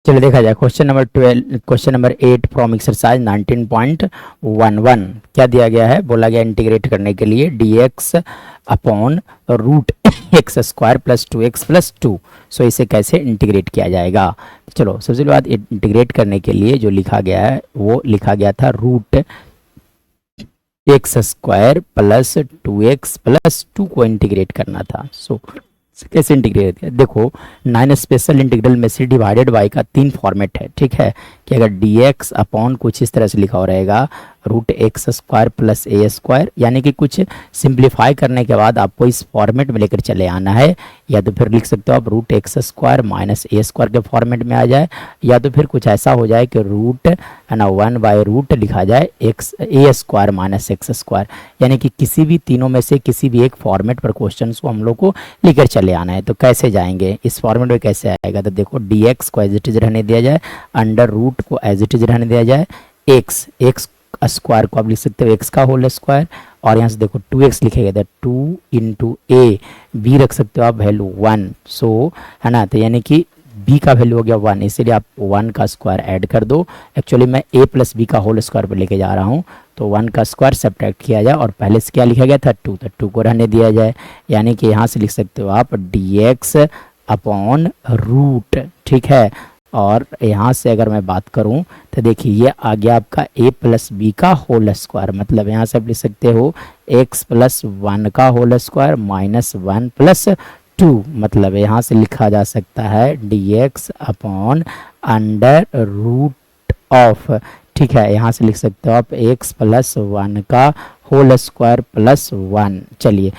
चलिए देखा जाए क्वेश्चन नंबर 8 फ्रॉम एक्सरसाइज 19.11 क्या दिया गया है। बोला गया इंटीग्रेट करने के लिए dx upon root x square plus 2x plus 2। So इसे कैसे इंटीग्रेट किया जाएगा। चलो सबसे बाद इंटीग्रेट करने के लिए जो लिखा गया है वो लिखा गया था root x square plus 2x plus 2 को इंटीग्रेट करना था। सो कैसे इंटीग्रेट किया देखो, 9 स्पेशल इंटीग्रल में से डिवाइडेड बाई का 3 फॉर्मेट है। ठीक है कि अगर dx अपॉन कुछ इस तरह से लिखा हो रहेगा रूट एक्स स्क्वायर प्लस ए स्क्वायर, यानी कि कुछ सिंप्लीफाई करने के बाद आपको इस फॉर्मेट में लेकर चले आना है। या तो फिर लिख सकते हो आप रूट एक्स स्क्वायर माइनस ए स्क्वायर के फॉर्मेट में आ जाए, या तो फिर कुछ ऐसा हो जाए कि रूट है ना 1 बाय रूट लिखा जाए एक्स ए स्क्वायर माइनस एक्स स्क्वायर, यानी कि किसी भी तीनों में से किसी भी एक फॉर्मेट पर क्वेश्चन को हम लोग को लेकर चले आना है। तो कैसे जाएंगे इस फॉर्मेट में, कैसे आएगा। तो देखो dx को एज इट इज रहने दिया जाए, अंडर रूट को एज इट इज रहने दिया जाए, एक्स स्क्वायर को आप लिख सकते हो एक्स का होल स्क्वायर, और यहाँ से देखो 2x लिखेगा तो 2 इंटू ए, बी रख सकते हो आप वैल्यू 1। सो है ना, तो यानी कि b का वैल्यू हो गया 1, इसीलिए आप 1 का स्क्वायर ऐड कर दो। एक्चुअली मैं a प्लस बी का होल स्क्वायर पर लेके जा रहा हूँ, तो 1 का स्क्वायर सब्ट्रैक्ट किया जाए और पहले से क्या लिखा गया था 2, तो 2 को रहने दिया जाए। यानी कि यहाँ से लिख सकते हो आप dx अपॉन रूट। ठीक है, और यहाँ से अगर मैं बात करूँ तो देखिए ये आ गया आपका a प्लस बी का होल स्क्वायर, मतलब यहाँ से आप लिख सकते हो x प्लस 1 का होल स्क्वायर माइनस 1 प्लस 2, मतलब यहाँ से लिखा जा सकता है dx upon under root of. ठीक है, यहाँ से लिख सकते हो आप x प्लस 1 का होल स्क्वायर प्लस 1। चलिए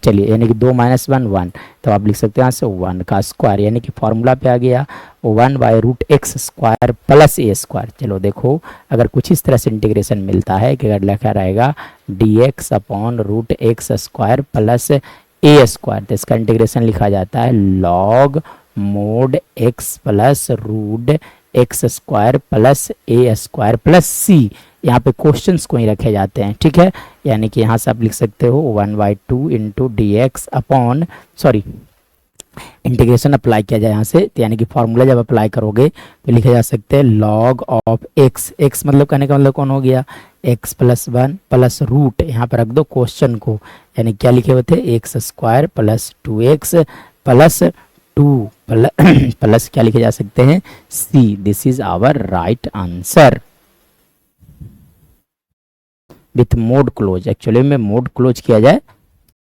चलिए यानी कि 2 माइनस 1 1, तो आप लिख सकते हो यहाँ से 1 का स्क्वायर, यानी कि फॉर्मूला पे आ गया 1 by root x square plus A square. चलो देखो, अगर कुछ इस तरह से इंटीग्रेशन मिलता है कि अगर लिखा रहेगा dx upon root x square plus ए स्क्वायर, तो इसका इंटीग्रेशन लिखा जाता है log mod x plus root x square plus ए स्क्वायर प्लस सी। यहाँ पे क्वेश्चंस को ही रखे जाते हैं। ठीक है, यानी कि यहाँ से आप लिख सकते हो 1/2 into D x upon integration apply किया जाए यहाँ से, तो यानी कि फॉर्मूला जब अप्लाई करोगे तो लिखे जा सकते हैं लॉग ऑफ एक्स, एक्स मतलब कहने का मतलब कौन हो गया एक्स प्लस 1 प्लस रूट, यहाँ पर रख दो क्वेश्चन को, यानी क्या लिखे हुए थे x square plus 2x plus 2 plus क्या लिखे जा सकते हैं C. This is our right answer with mod close. Actually में मोड क्लोज किया जाए